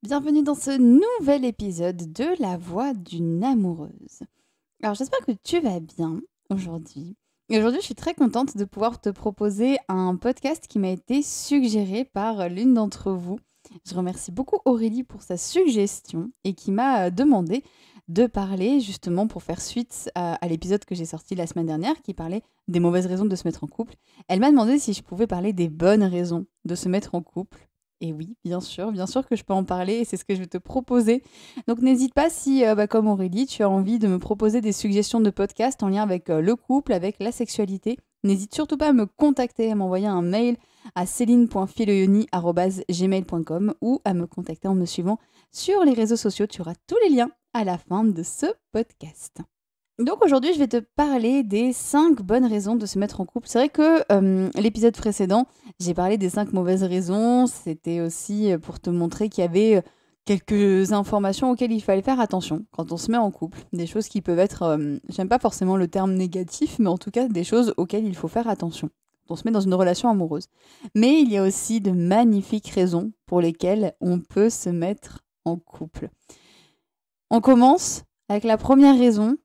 Bienvenue dans ce nouvel épisode de La Voix d'une amoureuse. Alors j'espère que tu vas bien aujourd'hui. Et aujourd'hui je suis très contente de pouvoir te proposer un podcast qui m'a été suggéré par l'une d'entre vous. Je remercie beaucoup Aurélie pour sa suggestion et qui m'a demandé de parler justement pour faire suite à l'épisode que j'ai sorti la semaine dernière qui parlait des mauvaises raisons de se mettre en couple. Elle m'a demandé si je pouvais parler des bonnes raisons de se mettre en couple. Et oui, bien sûr que je peux en parler et c'est ce que je vais te proposer. Donc n'hésite pas si, comme Aurélie, tu as envie de me proposer des suggestions de podcasts en lien avec le couple, avec la sexualité. N'hésite surtout pas à me contacter, à m'envoyer un mail à celine.filoyoni@gmail.com ou à me contacter en me suivant sur les réseaux sociaux. Tu auras tous les liens à la fin de ce podcast. Donc aujourd'hui, je vais te parler des 5 bonnes raisons de se mettre en couple. C'est vrai que l'épisode précédent, j'ai parlé des 5 mauvaises raisons. C'était aussi pour te montrer qu'il y avait quelques informations auxquelles il fallait faire attention quand on se met en couple. Des choses qui peuvent être, j'aime pas forcément le terme négatif, mais en tout cas des choses auxquelles il faut faire attention quand on se met dans une relation amoureuse. Mais il y a aussi de magnifiques raisons pour lesquelles on peut se mettre en couple. On commence avec la première raison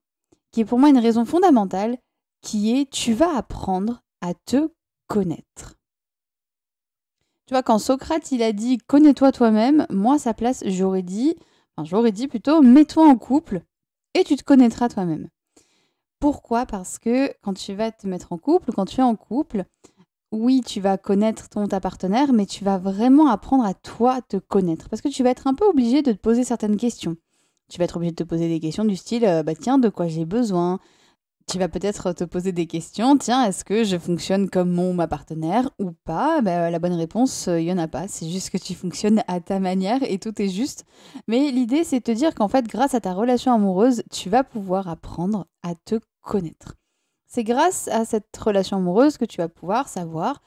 qui est pour moi une raison fondamentale, qui est tu vas apprendre à te connaître. Tu vois, quand Socrate il a dit connais-toi toi-même, moi à sa place j'aurais dit plutôt mets-toi en couple et tu te connaîtras toi-même. Pourquoi ? Parce que quand tu vas te mettre en couple, quand tu es en couple, oui, tu vas connaître ta partenaire, mais tu vas vraiment apprendre à toi te connaître. Parce que tu vas être un peu obligé de te poser certaines questions. Tu vas être obligé de te poser des questions du style, tiens, de quoi j'ai besoin ? Tu vas peut-être te poser des questions. Tiens, est-ce que je fonctionne comme ma partenaire ou pas ? La bonne réponse, il n'y en a pas. C'est juste que tu fonctionnes à ta manière et tout est juste. Mais l'idée, c'est de te dire qu'en fait, grâce à ta relation amoureuse, tu vas pouvoir apprendre à te connaître. C'est grâce à cette relation amoureuse que tu vas pouvoir savoir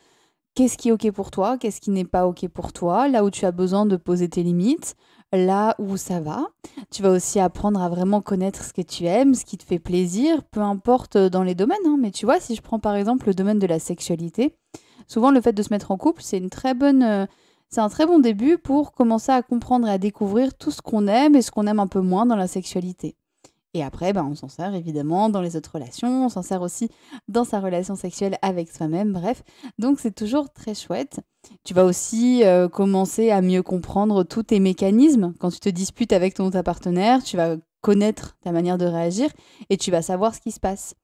qu'est-ce qui est OK pour toi, qu'est-ce qui n'est pas OK pour toi, là où tu as besoin de poser tes limites, là où ça va. Tu vas aussi apprendre à vraiment connaître ce que tu aimes, ce qui te fait plaisir, peu importe dans les domaines. Mais tu vois, si je prends par exemple le domaine de la sexualité, souvent le fait de se mettre en couple, c'est un très bon début pour commencer à comprendre et à découvrir tout ce qu'on aime et ce qu'on aime un peu moins dans la sexualité. Et après, on s'en sert évidemment dans les autres relations, on s'en sert aussi dans sa relation sexuelle avec soi-même, bref. Donc c'est toujours très chouette. Tu vas aussi commencer à mieux comprendre tous tes mécanismes. Quand tu te disputes avec ta partenaire, tu vas connaître ta manière de réagir et tu vas savoir ce qui se passe.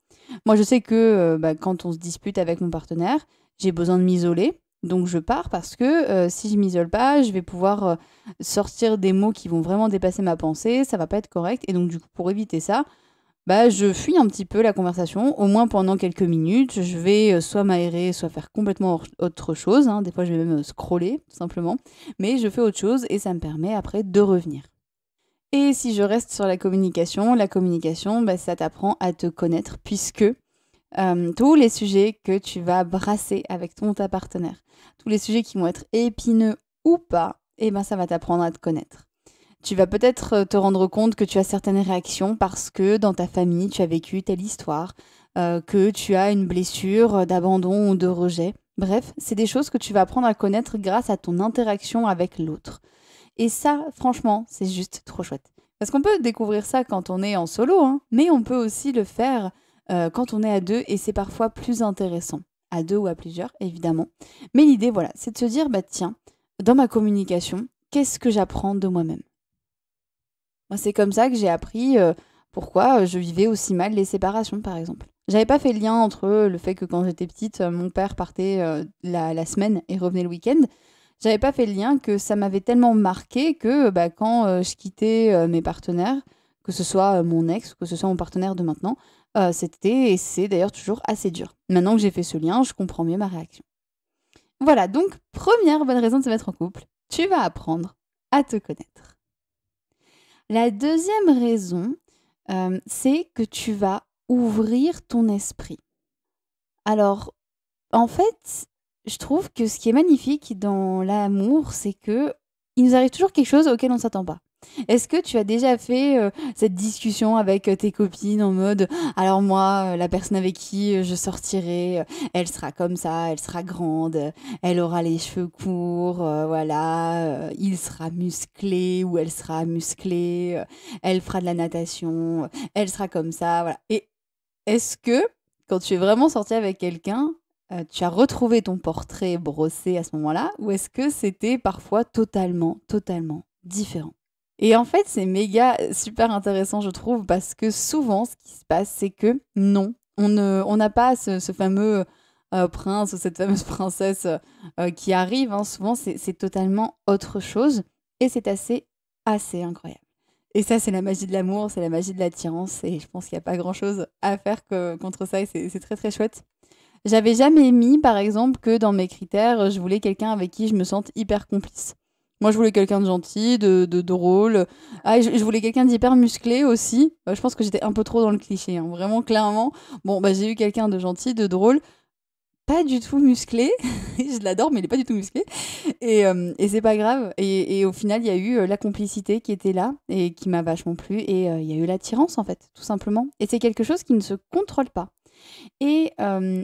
Moi, je sais que quand on se dispute avec mon partenaire, j'ai besoin de m'isoler. Donc je pars parce que si je m'isole pas, je vais pouvoir sortir des mots qui vont vraiment dépasser ma pensée, ça va pas être correct. Et donc du coup, pour éviter ça, je fuis un petit peu la conversation, au moins pendant quelques minutes. Je vais soit m'aérer, soit faire complètement autre chose. Des fois, je vais même scroller, tout simplement. Mais je fais autre chose et ça me permet après de revenir. Et si je reste sur la communication, ça t'apprend à te connaître puisque tous les sujets que tu vas brasser avec ta partenaire, tous les sujets qui vont être épineux ou pas, ça va t'apprendre à te connaître. Tu vas peut-être te rendre compte que tu as certaines réactions parce que dans ta famille, tu as vécu telle histoire, que tu as une blessure d'abandon ou de rejet. Bref, c'est des choses que tu vas apprendre à connaître grâce à ton interaction avec l'autre. Et ça, franchement, c'est juste trop chouette. Parce qu'on peut découvrir ça quand on est en solo, mais on peut aussi le faire quand on est à deux et c'est parfois plus intéressant. À deux ou à plusieurs, évidemment. Mais l'idée, voilà, c'est de se dire, tiens, dans ma communication, qu'est-ce que j'apprends de moi-même ? Moi, c'est comme ça que j'ai appris pourquoi je vivais aussi mal les séparations, par exemple. J'avais pas fait le lien entre le fait que quand j'étais petite, mon père partait la semaine et revenait le week-end. J'avais pas fait le lien que ça m'avait tellement marqué que quand je quittais mes partenaires, que ce soit mon ex, que ce soit mon partenaire de maintenant, c'était et c'est d'ailleurs toujours assez dur. Maintenant que j'ai fait ce lien, je comprends mieux ma réaction. Voilà, donc première bonne raison de se mettre en couple, tu vas apprendre à te connaître. La deuxième raison, c'est que tu vas ouvrir ton esprit. Alors, en fait, je trouve que ce qui est magnifique dans l'amour, c'est que il nous arrive toujours quelque chose auquel on ne s'attend pas. Est-ce que tu as déjà fait cette discussion avec tes copines en mode alors moi, la personne avec qui je sortirai, elle sera comme ça, elle sera grande, elle aura les cheveux courts, voilà, il sera musclé ou elle sera musclée, elle fera de la natation, elle sera comme ça, voilà. Et est-ce que quand tu es vraiment sorti avec quelqu'un, tu as retrouvé ton portrait brossé à ce moment-là ou est-ce que c'était parfois totalement, totalement différent? Et en fait, c'est méga super intéressant, je trouve, parce que souvent, ce qui se passe, c'est que non, on n'a pas ce fameux prince ou cette fameuse princesse qui arrive, hein. Souvent, c'est totalement autre chose et c'est assez incroyable. Et ça, c'est la magie de l'amour, c'est la magie de l'attirance et je pense qu'il n'y a pas grand-chose à faire contre ça et c'est très très chouette. J'avais jamais mis, par exemple, que dans mes critères, je voulais quelqu'un avec qui je me sente hyper complice. Moi, je voulais quelqu'un de gentil, de drôle. Ah, et je voulais quelqu'un d'hyper musclé aussi. Je pense que j'étais un peu trop dans le cliché, hein, vraiment, clairement. Bon, bah, j'ai eu quelqu'un de gentil, de drôle, pas du tout musclé. Je l'adore, mais il est pas du tout musclé. Et c'est pas grave. Et au final, il y a eu la complicité qui était là et qui m'a vachement plu. Et il y a eu l'attirance, en fait, tout simplement. Et c'est quelque chose qui ne se contrôle pas. Et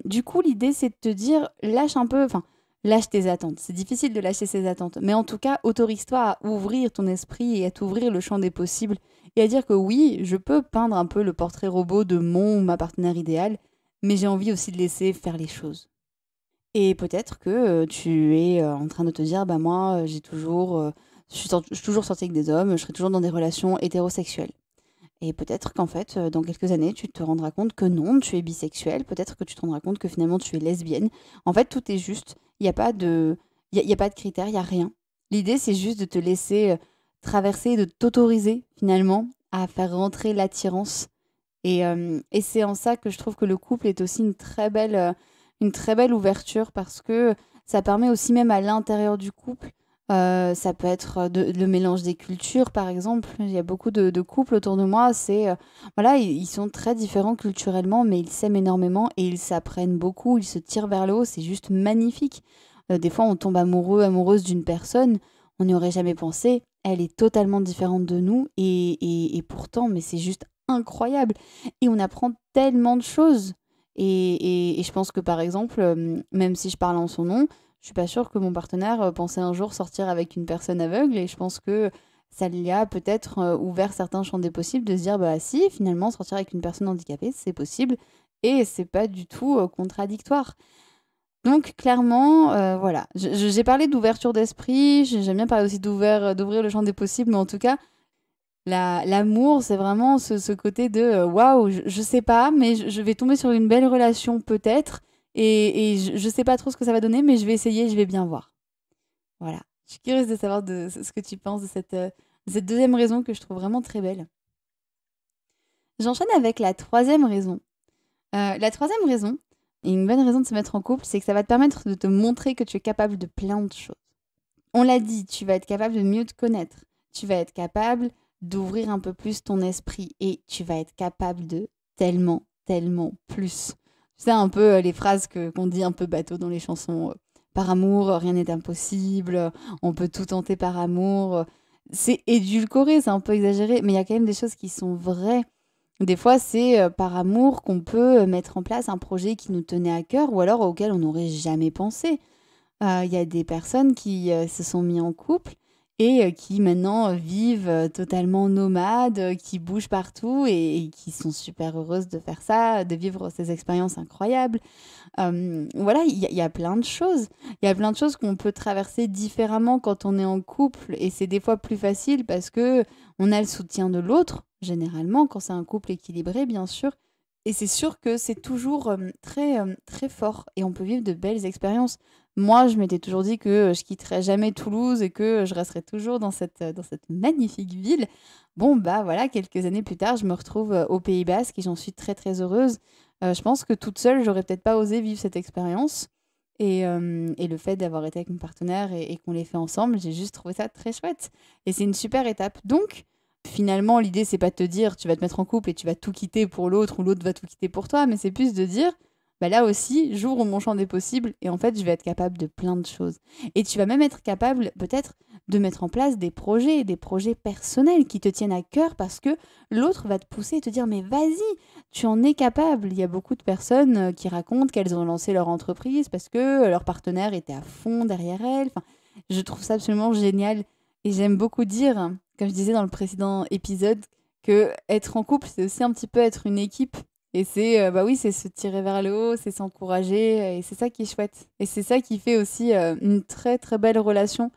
du coup, l'idée, c'est de te dire, lâche un peu, enfin, lâche tes attentes. C'est difficile de lâcher ses attentes, mais en tout cas, autorise-toi à ouvrir ton esprit et à t'ouvrir le champ des possibles et à dire que oui, je peux peindre un peu le portrait robot de mon ou ma partenaire idéal, mais j'ai envie aussi de laisser faire les choses. Et peut-être que tu es en train de te dire, bah moi, je suis toujours sortie avec des hommes, je serai toujours dans des relations hétérosexuelles. Et peut-être qu'en fait, dans quelques années, tu te rendras compte que non, tu es bisexuel. Peut-être que tu te rendras compte que finalement, tu es lesbienne. En fait, tout est juste. Il n'y a pas de, il y a pas de critères, il n'y a rien. L'idée, c'est juste de te laisser traverser, et de t'autoriser finalement à faire rentrer l'attirance. Et c'est en ça que je trouve que le couple est aussi une très belle ouverture parce que ça permet aussi même à l'intérieur du couple. Ça peut être le mélange des cultures, par exemple. Il y a beaucoup de couples autour de moi. Voilà, ils sont très différents culturellement, mais ils s'aiment énormément et ils s'apprennent beaucoup. Ils se tirent vers le haut. C'est juste magnifique. Des fois, on tombe amoureux, amoureuse d'une personne. On n'y aurait jamais pensé. Elle est totalement différente de nous et pourtant, mais c'est juste incroyable. Et on apprend tellement de choses. Et je pense que par exemple, même si je parle en son nom, je suis pas sûre que mon partenaire pensait un jour sortir avec une personne aveugle. Et je pense que ça lui a peut-être ouvert certains champs des possibles de se dire, bah si, finalement, sortir avec une personne handicapée, c'est possible. Et c'est pas du tout contradictoire. Donc clairement, voilà, j'ai parlé d'ouverture d'esprit, j'aime bien parler aussi d'ouvrir le champ des possibles, mais en tout cas, l'amour, c'est vraiment ce côté de waouh, je sais pas, mais je vais tomber sur une belle relation peut-être, et je sais pas trop ce que ça va donner, mais je vais essayer, je vais bien voir. Voilà. Je suis curieuse de savoir ce que tu penses de cette deuxième raison que je trouve vraiment très belle. J'enchaîne avec la troisième raison. La troisième raison, et une bonne raison de se mettre en couple, c'est que ça va te permettre de te montrer que tu es capable de plein de choses. On l'a dit, tu vas être capable de mieux te connaître. Tu vas être capable d'ouvrir un peu plus ton esprit et tu vas être capable de tellement, tellement plus. Tu sais, un peu les phrases qu'on dit un peu bateau dans les chansons. Par amour, rien n'est impossible. On peut tout tenter par amour. C'est édulcoré, c'est un peu exagéré, mais il y a quand même des choses qui sont vraies. Des fois, c'est par amour qu'on peut mettre en place un projet qui nous tenait à cœur ou alors auquel on n'aurait jamais pensé. Il y a des personnes qui se sont mis en couple et qui maintenant vivent totalement nomades, qui bougent partout et qui sont super heureuses de faire ça, de vivre ces expériences incroyables. Voilà, il y a plein de choses. Il y a plein de choses qu'on peut traverser différemment quand on est en couple et c'est des fois plus facile parce que on a le soutien de l'autre, généralement, quand c'est un couple équilibré, bien sûr. Et c'est sûr que c'est toujours très fort et on peut vivre de belles expériences. Moi, je m'étais toujours dit que je quitterais jamais Toulouse et que je resterais toujours dans cette magnifique ville. Bon, bah voilà, quelques années plus tard, je me retrouve au Pays Basque et j'en suis très très heureuse. Je pense que toute seule, j'aurais peut-être pas osé vivre cette expérience. Et le fait d'avoir été avec mon partenaire et qu'on l'ait fait ensemble, j'ai juste trouvé ça très chouette. Et c'est une super étape. Donc, finalement, l'idée, c'est pas de te dire tu vas te mettre en couple et tu vas tout quitter pour l'autre ou l'autre va tout quitter pour toi, mais c'est plus de dire bah là aussi, j'ouvre mon champ des possibles et en fait, je vais être capable de plein de choses. Et tu vas même être capable peut-être de mettre en place des projets personnels qui te tiennent à cœur parce que l'autre va te pousser et te dire mais vas-y, tu en es capable. Il y a beaucoup de personnes qui racontent qu'elles ont lancé leur entreprise parce que leur partenaire était à fond derrière elles. Enfin, je trouve ça absolument génial et j'aime beaucoup dire, comme je disais dans le précédent épisode, que être en couple, c'est aussi un petit peu être une équipe. Et c'est bah oui, c'est se tirer vers le haut, c'est s'encourager, et c'est ça qui est chouette. Et c'est ça qui fait aussi une très très belle relation.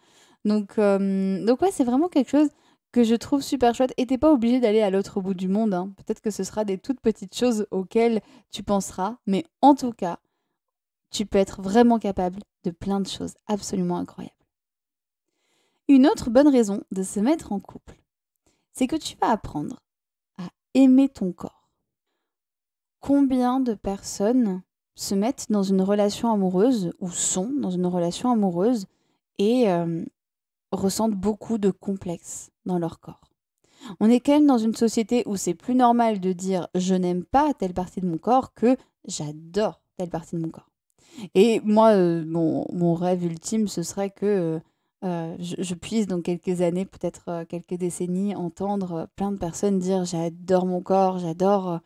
Donc ouais, c'est vraiment quelque chose que je trouve super chouette. Et t'es pas obligé d'aller à l'autre bout du monde, hein. Peut-être que ce sera des toutes petites choses auxquelles tu penseras. Mais en tout cas, tu peux être vraiment capable de plein de choses absolument incroyables. Une autre bonne raison de se mettre en couple, c'est que tu vas apprendre à aimer ton corps. Combien de personnes se mettent dans une relation amoureuse ou sont dans une relation amoureuse et ressentent beaucoup de complexes dans leur corps? On est quand même dans une société où c'est plus normal de dire je n'aime pas telle partie de mon corps que j'adore telle partie de mon corps. Et moi, mon rêve ultime, ce serait que je puisse, dans quelques années, peut-être quelques décennies, entendre plein de personnes dire j'adore mon corps, j'adore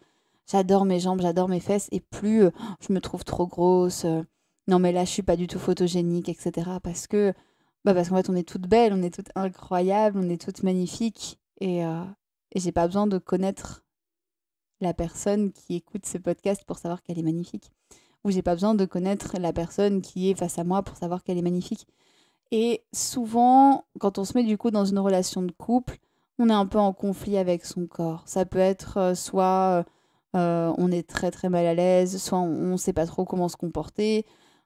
mes jambes, j'adore mes fesses, et plus je me trouve trop grosse, non mais là je suis pas du tout photogénique, etc. Parce qu'en fait on est toutes belles, on est toutes incroyables, on est toutes magnifiques, et j'ai pas besoin de connaître la personne qui écoute ce podcast pour savoir qu'elle est magnifique. Ou j'ai pas besoin de connaître la personne qui est face à moi pour savoir qu'elle est magnifique. Et souvent, quand on se met du coup dans une relation de couple, on est un peu en conflit avec son corps. Ça peut être soit on est très très mal à l'aise, soit on ne sait pas trop comment se comporter.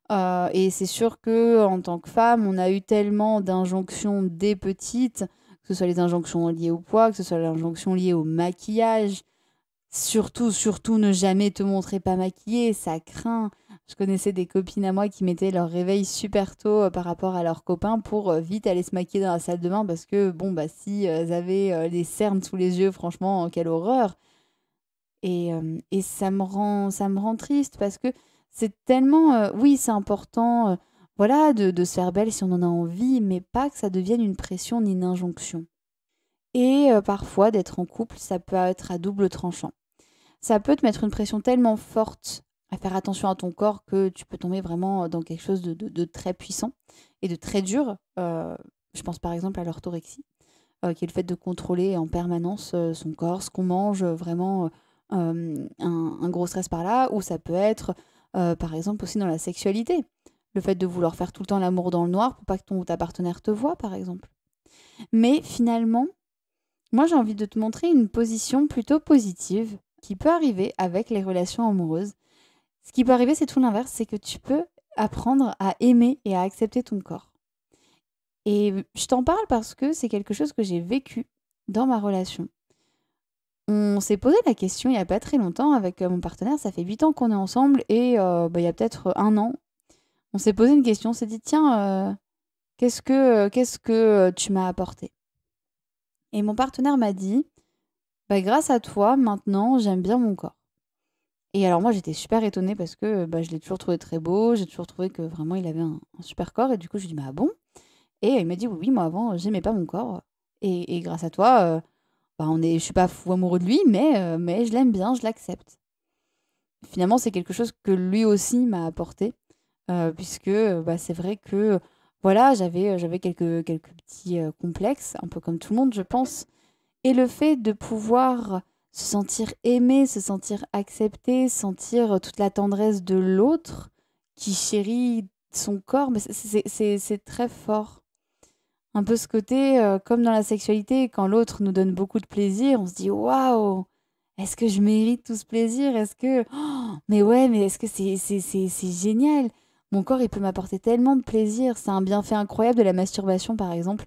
Et c'est sûr que en tant que femme, on a eu tellement d'injonctions dès petite, que ce soit les injonctions liées au poids, que ce soit les injonctions liées au maquillage. Surtout, ne jamais te montrer pas maquillée, ça craint. Je connaissais des copines à moi qui mettaient leur réveil super tôt par rapport à leurs copains pour vite aller se maquiller dans la salle de bain parce que, bon, bah, si elles avaient les cernes sous les yeux, franchement, quelle horreur. Et ça me rend triste parce que c'est tellement, oui, c'est important, voilà, de se faire belle si on en a envie, mais pas que ça devienne une pression ni une injonction. Et parfois, d'être en couple, ça peut être à double tranchant. Ça peut te mettre une pression tellement forte à faire attention à ton corps que tu peux tomber vraiment dans quelque chose de très puissant et de très dur. Je pense par exemple à l'orthorexie, qui est le fait de contrôler en permanence son corps, ce qu'on mange, vraiment un gros stress par là, ou ça peut être par exemple aussi dans la sexualité. Le fait de vouloir faire tout le temps l'amour dans le noir pour pas que ta partenaire te voie, par exemple. Mais finalement, moi j'ai envie de te montrer une position plutôt positive qui peut arriver avec les relations amoureuses. Ce qui peut arriver, c'est tout l'inverse, c'est que tu peux apprendre à aimer et à accepter ton corps. Et je t'en parle parce que c'est quelque chose que j'ai vécu dans ma relation. On s'est posé la question il n'y a pas très longtemps avec mon partenaire, ça fait 8 ans qu'on est ensemble et il y a peut-être un an, on s'est posé une question, on s'est dit tiens, qu'est-ce que tu m'as apporté? Et mon partenaire m'a dit, bah, grâce à toi, maintenant, j'aime bien mon corps. Et alors moi, j'étais super étonnée parce que bah, je l'ai toujours trouvé très beau, j'ai toujours trouvé que vraiment il avait un super corps. Et du coup, je lui ai dit, bah bon. Et il m'a dit, oui, oui, moi avant, j'aimais pas mon corps. Et grâce à toi, bah, je suis pas fou amoureux de lui, mais je l'aime bien, je l'accepte. Finalement, c'est quelque chose que lui aussi m'a apporté, puisque bah, c'est vrai que voilà, j'avais quelques petits complexes, un peu comme tout le monde, je pense. Et le fait de pouvoir se sentir aimé, se sentir accepté, sentir toute la tendresse de l'autre qui chérit son corps, mais c'est très fort. Un peu ce côté, comme dans la sexualité, quand l'autre nous donne beaucoup de plaisir, on se dit waouh, est-ce que je mérite tout ce plaisir? Est-ce que. Oh, mais ouais, mais est-ce que c'est génial? Mon corps, il peut m'apporter tellement de plaisir. C'est un bienfait incroyable de la masturbation, par exemple.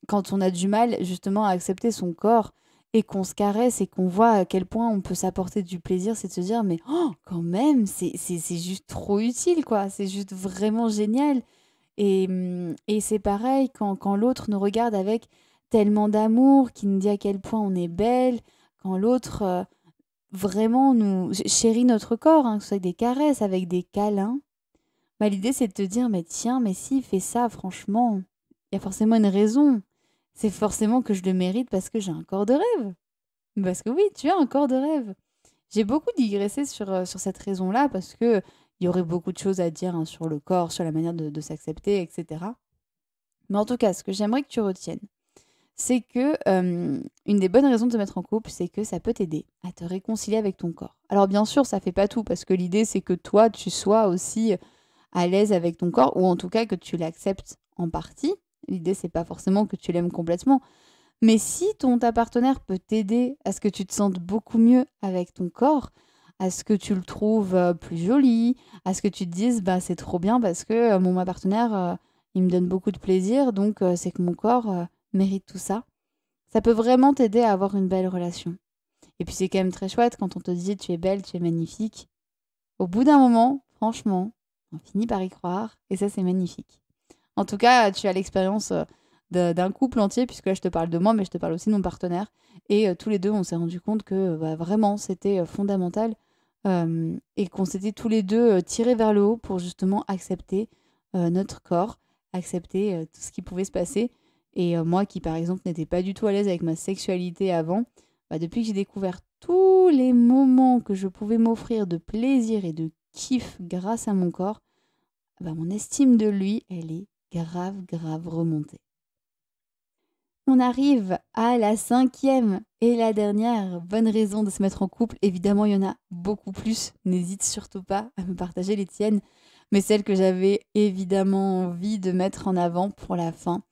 Quand on a du mal, justement, à accepter son corps et qu'on se caresse et qu'on voit à quel point on peut s'apporter du plaisir, c'est de se dire, mais oh, quand même, c'est juste trop utile, quoi. C'est juste vraiment génial. Et c'est pareil, quand l'autre nous regarde avec tellement d'amour, qui nous dit à quel point on est belle, quand l'autre vraiment nous chérit notre corps, hein, que ce soit avec des caresses, avec des câlins, bah, l'idée c'est de te dire, mais tiens, mais s'il fait ça, franchement, il y a forcément une raison. C'est forcément que je le mérite parce que j'ai un corps de rêve. Parce que oui, tu as un corps de rêve. J'ai beaucoup digressé sur cette raison-là parce que il y aurait beaucoup de choses à dire, hein, sur le corps, sur la manière de s'accepter, etc. Mais en tout cas, ce que j'aimerais que tu retiennes, c'est que une des bonnes raisons de te mettre en couple, c'est que ça peut t'aider à te réconcilier avec ton corps. Alors bien sûr, ça fait pas tout parce que l'idée c'est que toi tu sois aussi à l'aise avec ton corps ou en tout cas que tu l'acceptes en partie. L'idée c'est pas forcément que tu l'aimes complètement, mais si ta partenaire peut t'aider à ce que tu te sentes beaucoup mieux avec ton corps, à ce que tu le trouves plus joli, à ce que tu te dises bah c'est trop bien parce que ma partenaire il me donne beaucoup de plaisir donc c'est que mon corps mérite tout ça. Ça peut vraiment t'aider à avoir une belle relation. Et puis c'est quand même très chouette quand on te dit tu es belle, tu es magnifique. Au bout d'un moment, franchement, on finit par y croire et ça c'est magnifique. En tout cas, tu as l'expérience d'un couple entier, puisque là je te parle de moi, mais je te parle aussi de mon partenaire. Et tous les deux, on s'est rendu compte que bah, vraiment c'était fondamental et qu'on s'était tous les deux tirés vers le haut pour justement accepter notre corps, accepter tout ce qui pouvait se passer. Et moi qui, par exemple, n'étais pas du tout à l'aise avec ma sexualité avant, bah, depuis que j'ai découvert tous les moments que je pouvais m'offrir de plaisir et de kiff grâce à mon corps, bah, mon estime de lui, elle est grave, grave remontée. On arrive à la 5e et la dernière bonne raison de se mettre en couple. Évidemment, il y en a beaucoup plus. N'hésite surtout pas à me partager les tiennes. Mais celle que j'avais évidemment envie de mettre en avant pour la fin,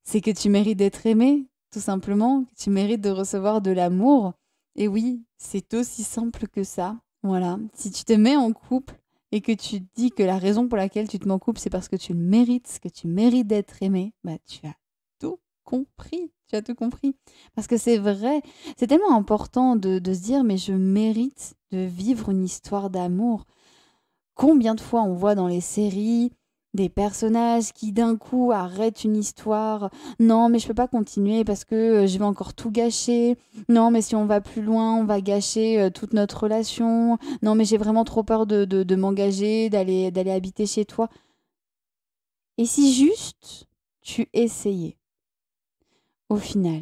c'est que tu mérites d'être aimé, tout simplement. Que tu mérites de recevoir de l'amour. Et oui, c'est aussi simple que ça. Voilà. Si tu te mets en couple et que tu te dis que la raison pour laquelle tu te mets en couple, c'est parce que tu le mérites, que tu mérites d'être aimé, bah tu as tout compris. Tu as tout compris. Parce que c'est vrai, c'est tellement important de se dire, mais je mérite de vivre une histoire d'amour. Combien de fois on voit dans les séries des personnages qui d'un coup arrêtent une histoire. Non, mais je peux pas continuer parce que je vais encore tout gâcher. Non, mais si on va plus loin, on va gâcher toute notre relation. Non, mais j'ai vraiment trop peur de m'engager, d'aller habiter chez toi. Et si juste tu essayais, au final.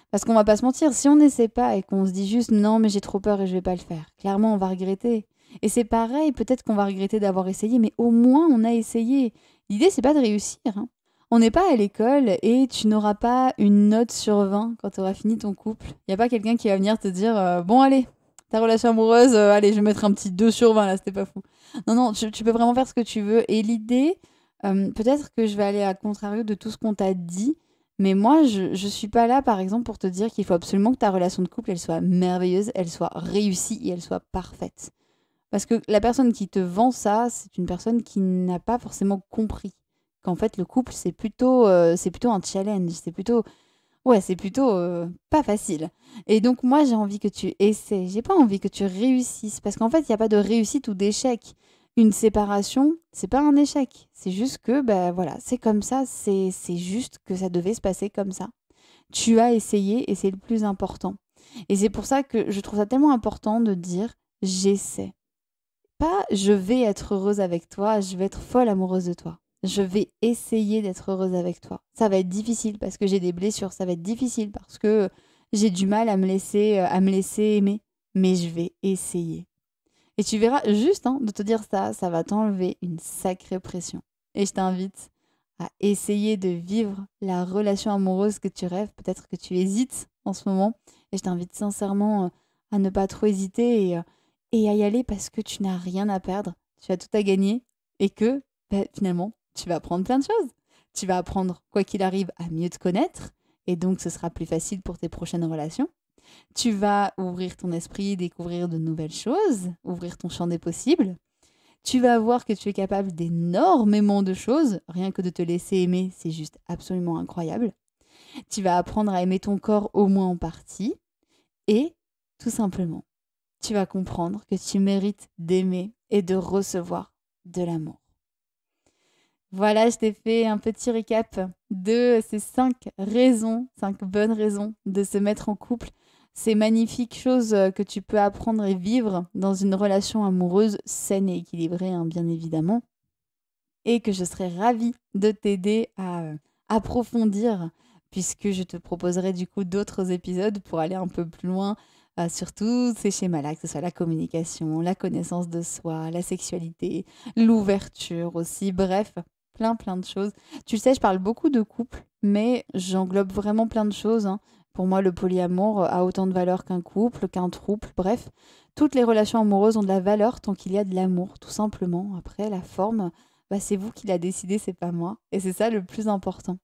Parce qu'on va pas se mentir, si on n'essaie pas et qu'on se dit juste non, mais j'ai trop peur et je vais pas le faire, clairement on va regretter. Et c'est pareil, peut-être qu'on va regretter d'avoir essayé, mais au moins on a essayé. L'idée c'est pas de réussir, hein. On n'est pas à l'école et tu n'auras pas une note sur 20 quand tu auras fini ton couple. Il n'y a pas quelqu'un qui va venir te dire bon allez, ta relation amoureuse, allez je vais mettre un petit 2 sur 20 là, c'était pas fou. Non, non, tu peux vraiment faire ce que tu veux. Et l'idée, peut-être que je vais aller à contrario de tout ce qu'on t'a dit, mais moi, je suis pas là, par exemple, pour te dire qu'il faut absolument que ta relation de couple, elle soit merveilleuse, elle soit réussie et elle soit parfaite. Parce que la personne qui te vend ça, c'est une personne qui n'a pas forcément compris qu'en fait, le couple, c'est plutôt un challenge, c'est plutôt pas facile. Et donc, moi, j'ai envie que tu essaies, j'ai pas envie que tu réussisses, parce qu'en fait, il n'y a pas de réussite ou d'échec. Une séparation, c'est pas un échec. C'est juste que, ben voilà, c'est comme ça, c'est juste que ça devait se passer comme ça. Tu as essayé et c'est le plus important. Et c'est pour ça que je trouve ça tellement important de dire j'essaie. Pas je vais être heureuse avec toi, je vais être folle amoureuse de toi. Je vais essayer d'être heureuse avec toi. Ça va être difficile parce que j'ai des blessures, ça va être difficile parce que j'ai du mal à me laisser aimer, mais je vais essayer. Et tu verras, juste de te dire ça, ça va t'enlever une sacrée pression. Et je t'invite à essayer de vivre la relation amoureuse que tu rêves. Peut-être que tu hésites en ce moment. Et je t'invite sincèrement à ne pas trop hésiter et à y aller parce que tu n'as rien à perdre. Tu as tout à gagner. Et que finalement, tu vas apprendre plein de choses. Tu vas apprendre, quoi qu'il arrive, à mieux te connaître. Et donc, ce sera plus facile pour tes prochaines relations. Tu vas ouvrir ton esprit, découvrir de nouvelles choses, ouvrir ton champ des possibles. Tu vas voir que tu es capable d'énormément de choses. Rien que de te laisser aimer, c'est juste absolument incroyable. Tu vas apprendre à aimer ton corps au moins en partie. Et, tout simplement, tu vas comprendre que tu mérites d'aimer et de recevoir de l'amour. Voilà, je t'ai fait un petit récap de ces 5 raisons, 5 bonnes raisons de se mettre en couple. ces magnifiques choses que tu peux apprendre et vivre dans une relation amoureuse saine et équilibrée, hein, bien évidemment, et que je serais ravie de t'aider à approfondir, puisque je te proposerai du coup d'autres épisodes pour aller un peu plus loin sur tous ces schémas-là, que ce soit la communication, la connaissance de soi, la sexualité, l'ouverture aussi, bref, plein de choses. Tu le sais, je parle beaucoup de couple, mais j'englobe vraiment plein de choses, hein. Pour moi, le polyamour a autant de valeur qu'un couple, qu'un trouble, bref. Toutes les relations amoureuses ont de la valeur tant qu'il y a de l'amour, tout simplement. Après, la forme, bah, c'est vous qui l'a décidé, c'est pas moi. Et c'est ça le plus important.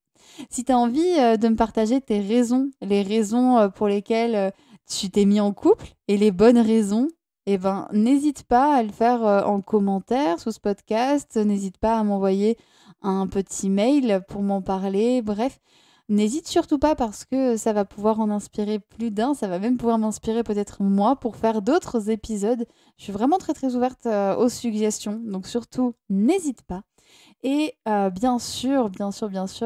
Si tu as envie de me partager tes raisons, les raisons pour lesquelles tu t'es mis en couple et les bonnes raisons, eh ben, n'hésite pas à le faire en commentaire sous ce podcast. N'hésite pas à m'envoyer un petit mail pour m'en parler. Bref, n'hésite surtout pas parce que ça va pouvoir en inspirer plus d'un. Ça va même pouvoir m'inspirer peut-être moi pour faire d'autres épisodes. Je suis vraiment très ouverte aux suggestions. Donc surtout, n'hésite pas. Et bien sûr,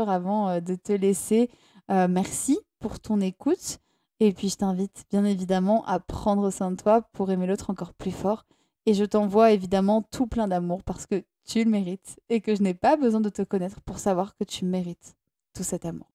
avant de te laisser, merci pour ton écoute. Et puis, je t'invite bien évidemment à prendre soin de toi pour aimer l'autre encore plus fort. Et je t'envoie évidemment tout plein d'amour parce que tu le mérites et que je n'ai pas besoin de te connaître pour savoir que tu mérites tout cet amour.